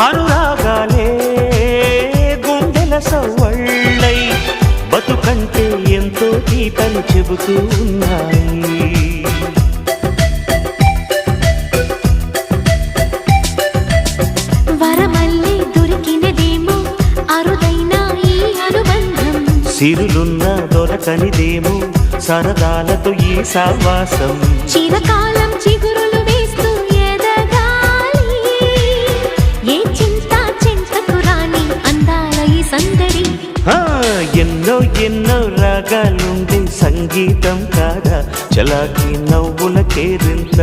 అనురాగాలే గుండెల సవ్వళ్ళై బతుకంటే ఎంతో తీపని చెబుతూ ఉన్నాయి. వరమల్లే దొరికినదేమో అరుదైన ఈ అనుబంధం, సిరులున్న దొరకనిదేమో సరదాలతో ఈ సావాసం. చిరకాలం చిగురులు వేస్తూ ఎదగాలి, ఏ చింత చింతకు రాని అందాల ఈ సందడి. ఎన్నో ఎన్నో రాగాలుండే సంగీతం కాదా చలాకి నవ్వుల కేరింత.